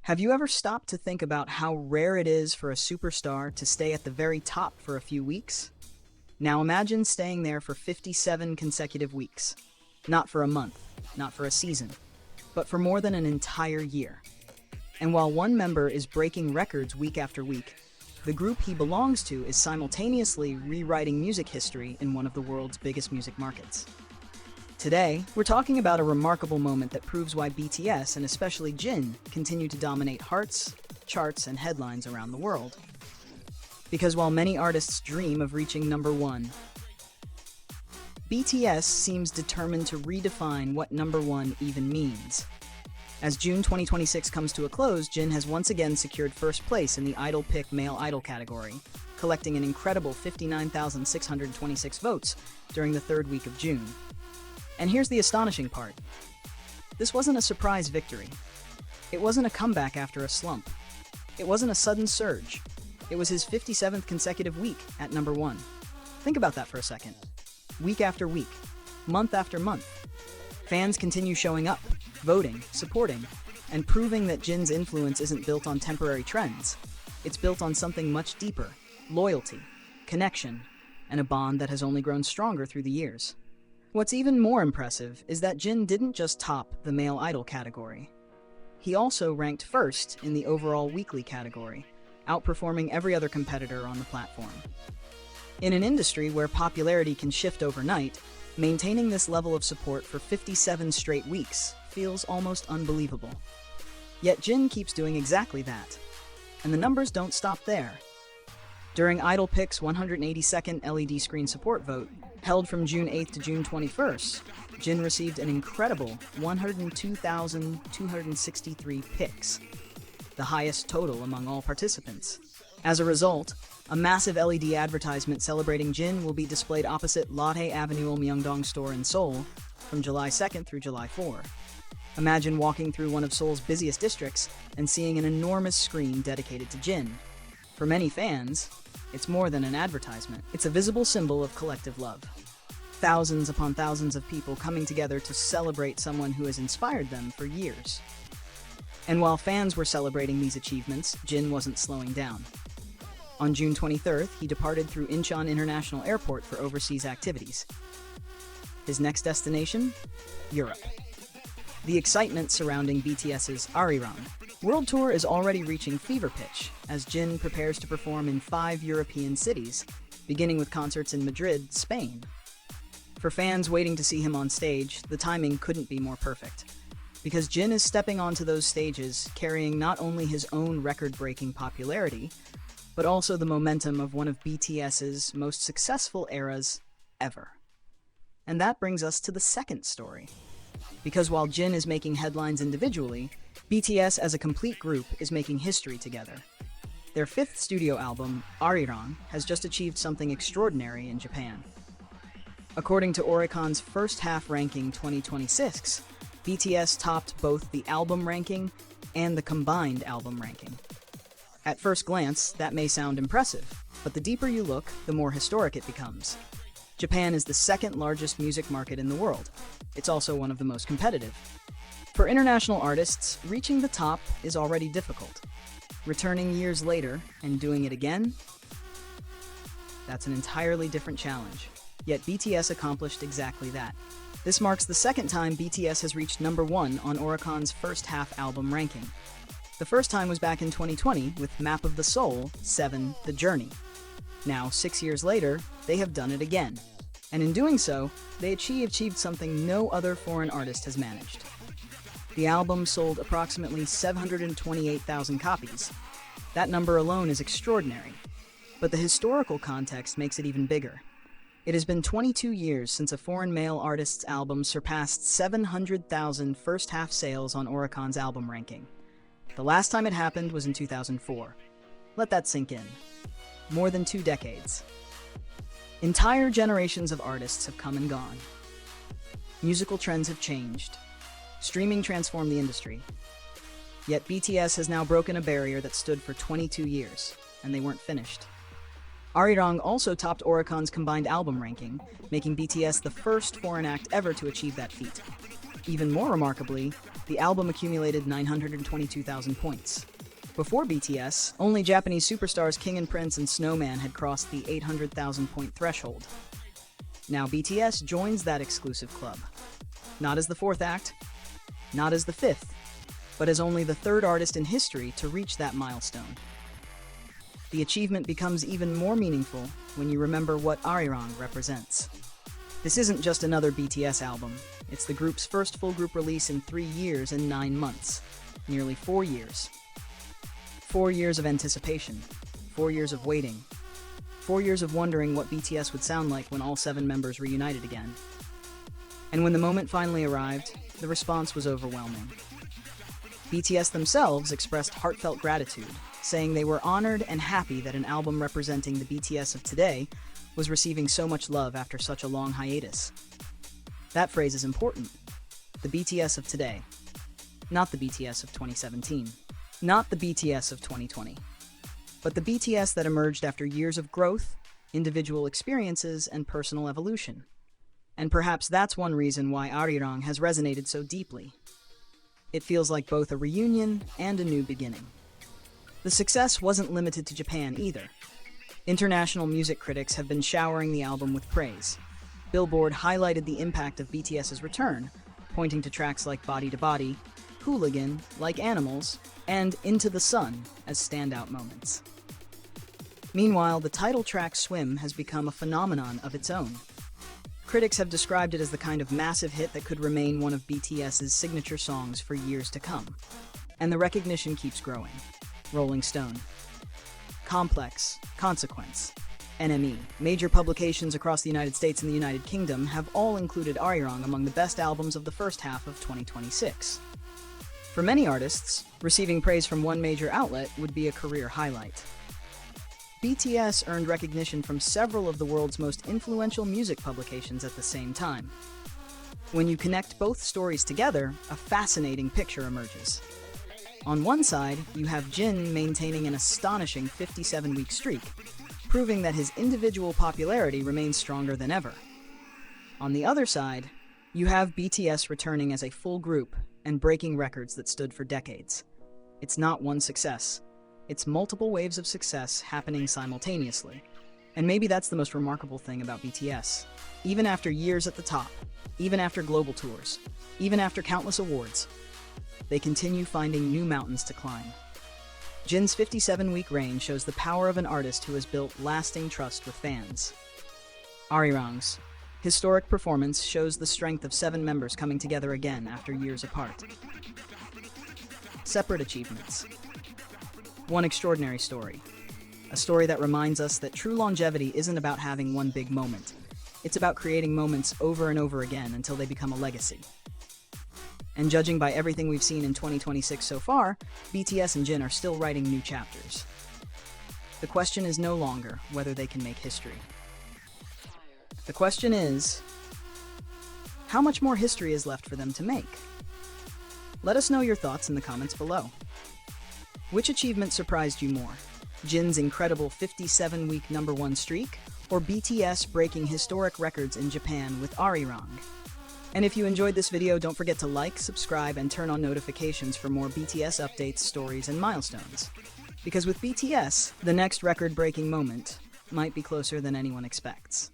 Have you ever stopped to think about how rare it is for a superstar to stay at the very top for a few weeks? Now imagine staying there for 57 consecutive weeks. Not for a month, not for a season, but for more than an entire year. And while one member is breaking records week after week, the group he belongs to is simultaneously rewriting music history in one of the world's biggest music markets. Today, we're talking about a remarkable moment that proves why BTS, and especially Jin, continue to dominate hearts, charts, and headlines around the world. Because while many artists dream of reaching number one, BTS seems determined to redefine what number one even means. As June 2026 comes to a close, Jin has once again secured first place in the Aidolpic male idol category, collecting an incredible 59,626 votes during the third week of June. And here's the astonishing part. This wasn't a surprise victory. It wasn't a comeback after a slump. It wasn't a sudden surge. It was his 57th consecutive week at number one. Think about that for a second. Week after week, month after month, fans continue showing up, voting, supporting, and proving that Jin's influence isn't built on temporary trends. It's built on something much deeper: loyalty, connection, and a bond that has only grown stronger through the years. What's even more impressive is that Jin didn't just top the male idol category. He also ranked first in the overall weekly category, outperforming every other competitor on the platform. In an industry where popularity can shift overnight, maintaining this level of support for 57 straight weeks feels almost unbelievable. Yet Jin keeps doing exactly that. And the numbers don't stop there. During Aidolpic's 182nd LED screen support vote, held from June 8th to June 21st, Jin received an incredible 102,263 picks, the highest total among all participants. As a result, a massive LED advertisement celebrating Jin will be displayed opposite Lotte Avenue Myeongdong store in Seoul from July 2nd through July 4. Imagine walking through one of Seoul's busiest districts and seeing an enormous screen dedicated to Jin. For many fans, it's more than an advertisement. It's a visible symbol of collective love. Thousands upon thousands of people coming together to celebrate someone who has inspired them for years. And while fans were celebrating these achievements, Jin wasn't slowing down. On June 23rd, he departed through Incheon International Airport for overseas activities. His next destination? Europe. The excitement surrounding BTS's ARIRANG world tour is already reaching fever pitch as Jin prepares to perform in 5 European cities, beginning with concerts in Madrid, Spain. For fans waiting to see him on stage, the timing couldn't be more perfect, because Jin is stepping onto those stages carrying not only his own record-breaking popularity, but also the momentum of one of BTS's most successful eras ever. And that brings us to the second story. Because while Jin is making headlines individually, BTS as a complete group is making history together. Their 5th studio album, ARIRANG, has just achieved something extraordinary in Japan. According to Oricon's first half ranking 2026, BTS topped both the album ranking and the combined album ranking. At first glance, that may sound impressive, but the deeper you look, the more historic it becomes. Japan is the 2nd largest music market in the world. It's also one of the most competitive. For international artists, reaching the top is already difficult. Returning years later and doing it again? That's an entirely different challenge. Yet BTS accomplished exactly that. This marks the 2nd time BTS has reached number one on Oricon's first half album ranking. The first time was back in 2020 with Map of the Soul, 7, The Journey. Now, 6 years later, they have done it again. And in doing so, they achieved something no other foreign artist has managed. The album sold approximately 728,000 copies. That number alone is extraordinary. But the historical context makes it even bigger. It has been 22 years since a foreign male artist's album surpassed 700,000 first-half sales on Oricon's album ranking. The last time it happened was in 2004. Let that sink in. More than 2 decades. Entire generations of artists have come and gone. Musical trends have changed. Streaming transformed the industry. Yet BTS has now broken a barrier that stood for 22 years, and they weren't finished. ARIRANG also topped Oricon's combined album ranking, making BTS the first foreign act ever to achieve that feat. Even more remarkably, the album accumulated 922,000 points. Before BTS, only Japanese superstars King and Prince and Snowman had crossed the 800,000 point threshold. Now BTS joins that exclusive club. Not as the fourth act, not as the fifth, but as only the third artist in history to reach that milestone. The achievement becomes even more meaningful when you remember what ARIRANG represents. This isn't just another BTS album, it's the group's first full group release in 3 years and 9 months. Nearly 4 years. 4 years of anticipation, 4 years of waiting, 4 years of wondering what BTS would sound like when all 7 members reunited again. And when the moment finally arrived, the response was overwhelming. BTS themselves expressed heartfelt gratitude, saying they were honored and happy that an album representing the BTS of today was receiving so much love after such a long hiatus. That phrase is important. The BTS of today. Not the BTS of 2017. Not the BTS of 2020. But the BTS that emerged after years of growth, individual experiences, and personal evolution. And perhaps that's one reason why ARIRANG has resonated so deeply. It feels like both a reunion and a new beginning. The success wasn't limited to Japan either. International music critics have been showering the album with praise. Billboard highlighted the impact of BTS's return, pointing to tracks like Body to Body, Hooligan, Like Animals, and Into the Sun as standout moments. Meanwhile, the title track Swim has become a phenomenon of its own. Critics have described it as the kind of massive hit that could remain one of BTS's signature songs for years to come. And the recognition keeps growing. Rolling Stone, Complex, Consequence, NME, major publications across the United States and the United Kingdom have all included ARIRANG among the best albums of the first half of 2026. For many artists, receiving praise from one major outlet would be a career highlight. BTS earned recognition from several of the world's most influential music publications at the same time. When you connect both stories together, a fascinating picture emerges. On one side, you have Jin maintaining an astonishing 57-week streak, proving that his individual popularity remains stronger than ever. On the other side, you have BTS returning as a full group and breaking records that stood for decades. It's not one success. It's multiple waves of success happening simultaneously. And maybe that's the most remarkable thing about BTS. Even after years at the top, even after global tours, even after countless awards, they continue finding new mountains to climb. Jin's 57-week reign shows the power of an artist who has built lasting trust with fans. ARIRANG's historic performance shows the strength of 7 members coming together again after years apart. Separate achievements. One extraordinary story. A story that reminds us that true longevity isn't about having one big moment. It's about creating moments over and over again until they become a legacy. And judging by everything we've seen in 2026 so far, BTS and Jin are still writing new chapters. The question is no longer whether they can make history. The question is, how much more history is left for them to make? Let us know your thoughts in the comments below. Which achievement surprised you more? Jin's incredible 57-week #1 streak, or BTS breaking historic records in Japan with ARIRANG? And if you enjoyed this video, don't forget to like, subscribe, and turn on notifications for more BTS updates, stories, and milestones. Because with BTS, the next record-breaking moment might be closer than anyone expects.